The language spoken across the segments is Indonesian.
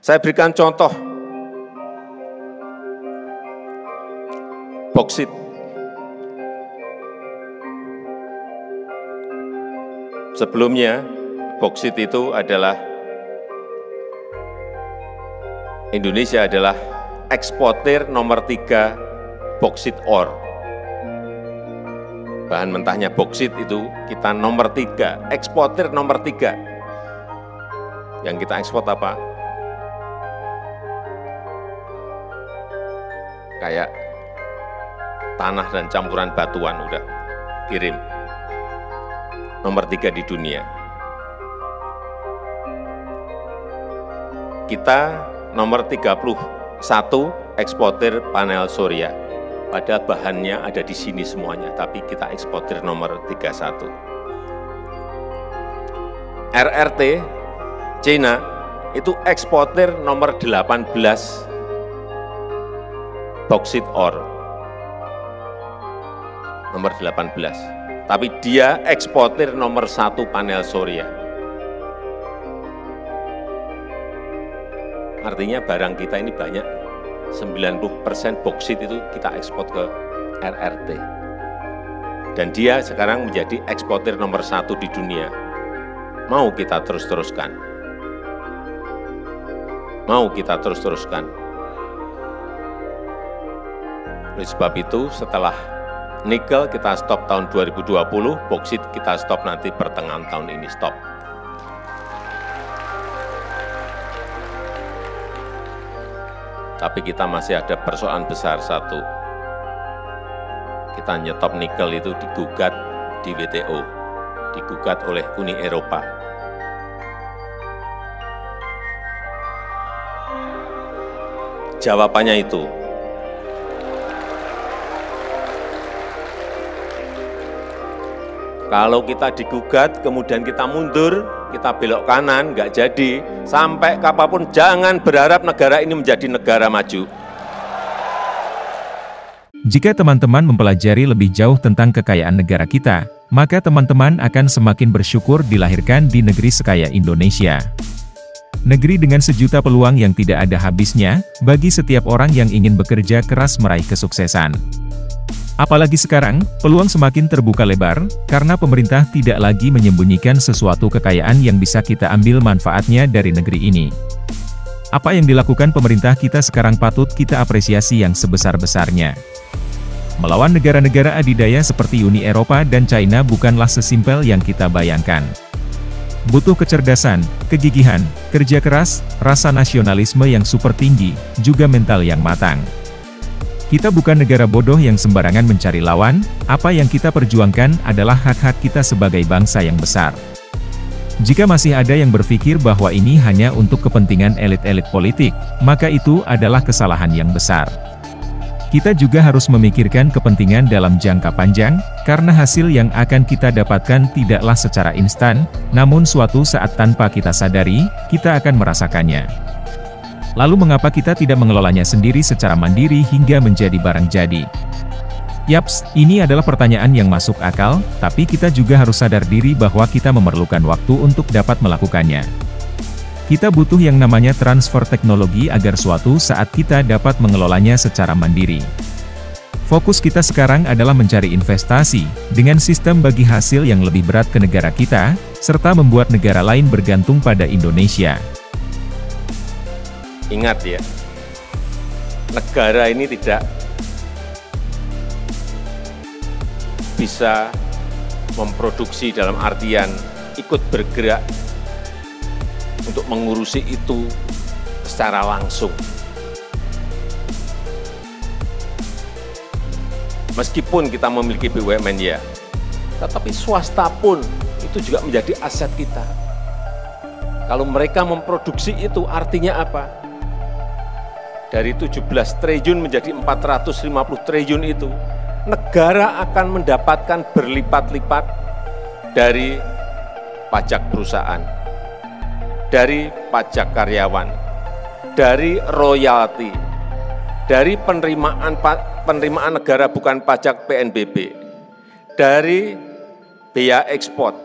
Saya berikan contoh, boksit. Sebelumnya, boksit itu adalah, Indonesia adalah eksportir nomor 3 boksit ore. Bahan mentahnya boksit itu kita nomor 3, eksportir nomor 3. Yang kita ekspor apa? Kayak tanah dan campuran batuan udah kirim. Nomor 3 di dunia. Kita nomor 31 eksportir panel surya. Padahal bahannya ada di sini semuanya, tapi kita eksportir nomor 31. RRT, China, itu eksportir nomor 18 boksit ore. Nomor 18. Tapi dia eksportir nomor 1 panel surya. Artinya barang kita ini banyak, 90% boksit itu kita ekspor ke RRT. Dan dia sekarang menjadi eksportir nomor 1 di dunia. Mau kita terus-teruskan? Mau kita terus-teruskan? Oleh sebab itu, setelah nikel kita stop tahun 2020, boksit kita stop nanti pertengahan tahun ini stop. Tapi kita masih ada persoalan besar satu. Kita nyetop nikel itu digugat di WTO, digugat oleh Uni Eropa. Jawabannya itu, kalau kita digugat, kemudian kita mundur, kita belok kanan, nggak jadi. Sampai kapanpun jangan berharap negara ini menjadi negara maju. Jika teman-teman mempelajari lebih jauh tentang kekayaan negara kita, maka teman-teman akan semakin bersyukur dilahirkan di negeri sekaya Indonesia. Negeri dengan sejuta peluang yang tidak ada habisnya, bagi setiap orang yang ingin bekerja keras meraih kesuksesan. Apalagi sekarang, peluang semakin terbuka lebar, karena pemerintah tidak lagi menyembunyikan sesuatu kekayaan yang bisa kita ambil manfaatnya dari negeri ini. Apa yang dilakukan pemerintah kita sekarang patut kita apresiasi yang sebesar-besarnya. Melawan negara-negara adidaya seperti Uni Eropa dan China bukanlah sesimpel yang kita bayangkan. Butuh kecerdasan, kegigihan, kerja keras, rasa nasionalisme yang super tinggi, juga mental yang matang. Kita bukan negara bodoh yang sembarangan mencari lawan, apa yang kita perjuangkan adalah hak-hak kita sebagai bangsa yang besar. Jika masih ada yang berpikir bahwa ini hanya untuk kepentingan elit-elit politik, maka itu adalah kesalahan yang besar. Kita juga harus memikirkan kepentingan dalam jangka panjang, karena hasil yang akan kita dapatkan tidaklah secara instan, namun suatu saat tanpa kita sadari, kita akan merasakannya. Lalu mengapa kita tidak mengelolanya sendiri secara mandiri hingga menjadi barang jadi? Yaps, ini adalah pertanyaan yang masuk akal, tapi kita juga harus sadar diri bahwa kita memerlukan waktu untuk dapat melakukannya. Kita butuh yang namanya transfer teknologi agar suatu saat kita dapat mengelolanya secara mandiri. Fokus kita sekarang adalah mencari investasi, dengan sistem bagi hasil yang lebih berat ke negara kita, serta membuat negara lain bergantung pada Indonesia. Ingat ya, negara ini tidak bisa memproduksi dalam artian ikut bergerak untuk mengurusi itu secara langsung. Meskipun kita memiliki BUMN ya, tetapi swasta pun itu juga menjadi aset kita. Kalau mereka memproduksi itu artinya apa? Dari 17 triliun menjadi 450 triliun itu, negara akan mendapatkan berlipat-lipat dari pajak perusahaan, dari pajak karyawan, dari royalti, dari penerimaan negara bukan pajak PNBP, dari biaya ekspor.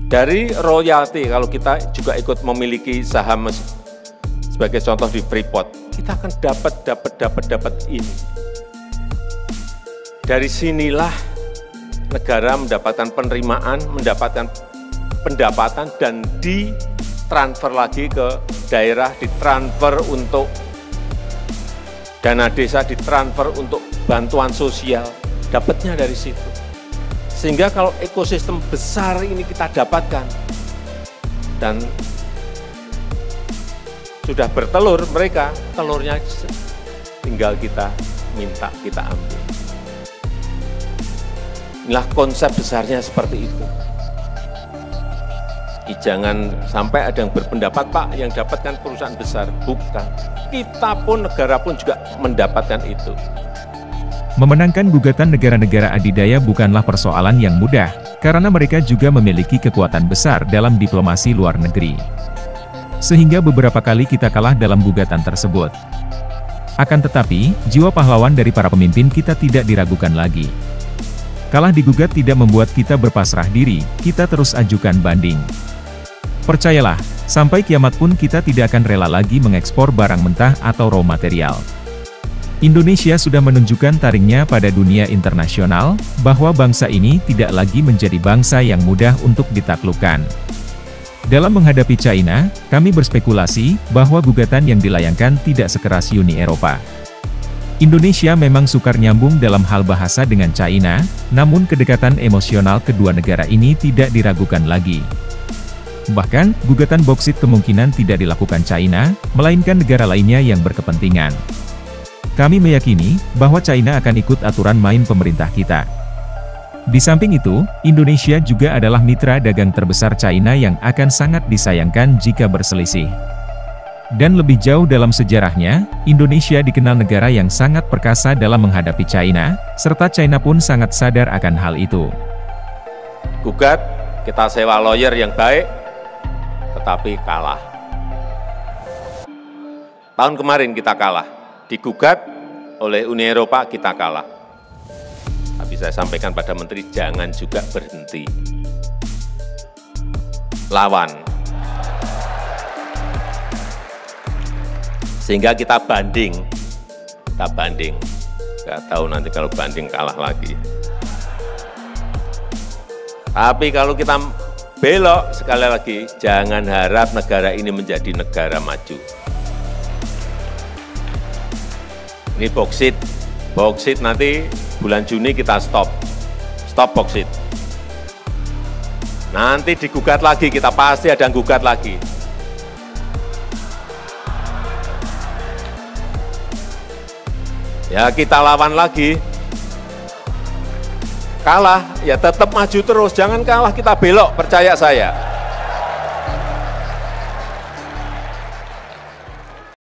Dari royalti, kalau kita juga ikut memiliki saham sebagai contoh di Freeport, kita akan dapat ini. Dari sinilah negara mendapatkan penerimaan, mendapatkan pendapatan, dan ditransfer lagi ke daerah, ditransfer untuk dana desa, ditransfer untuk bantuan sosial, dapatnya dari situ. Sehingga kalau ekosistem besar ini kita dapatkan, dan sudah bertelur mereka, telurnya tinggal kita minta, kita ambil. Inilah konsep besarnya seperti itu. Jangan sampai ada yang berpendapat, Pak, yang dapatkan perusahaan besar. Bukan. Kita pun, negara pun juga mendapatkan itu. Memenangkan gugatan negara-negara adidaya bukanlah persoalan yang mudah, karena mereka juga memiliki kekuatan besar dalam diplomasi luar negeri. Sehingga beberapa kali kita kalah dalam gugatan tersebut. Akan tetapi, jiwa pahlawan dari para pemimpin kita tidak diragukan lagi. Kalah digugat tidak membuat kita berpasrah diri, kita terus ajukan banding. Percayalah, sampai kiamat pun kita tidak akan rela lagi mengekspor barang mentah atau raw material. Indonesia sudah menunjukkan taringnya pada dunia internasional, bahwa bangsa ini tidak lagi menjadi bangsa yang mudah untuk ditaklukkan. Dalam menghadapi China, kami berspekulasi bahwa gugatan yang dilayangkan tidak sekeras Uni Eropa. Indonesia memang sukar nyambung dalam hal bahasa dengan China, namun kedekatan emosional kedua negara ini tidak diragukan lagi. Bahkan, gugatan boksit kemungkinan tidak dilakukan China, melainkan negara lainnya yang berkepentingan. Kami meyakini bahwa China akan ikut aturan main pemerintah kita. Di samping itu, Indonesia juga adalah mitra dagang terbesar China yang akan sangat disayangkan jika berselisih. Dan lebih jauh dalam sejarahnya, Indonesia dikenal negara yang sangat perkasa dalam menghadapi China, serta China pun sangat sadar akan hal itu. Gugat, kita sewa lawyer yang baik, tetapi kalah. Tahun kemarin kita kalah. Digugat oleh Uni Eropa, kita kalah. Tapi saya sampaikan pada Menteri, jangan juga berhenti. Lawan. Sehingga kita banding. Nggak tahu nanti kalau banding kalah lagi. Tapi kalau kita belok, sekali lagi, jangan harap negara ini menjadi negara maju. Ini boksit nanti bulan Juni kita stop boksit. Nanti digugat lagi, kita pasti ada yang gugat lagi. Ya kita lawan lagi. Kalah, ya tetap maju terus, jangan kalah kita belok, percaya saya.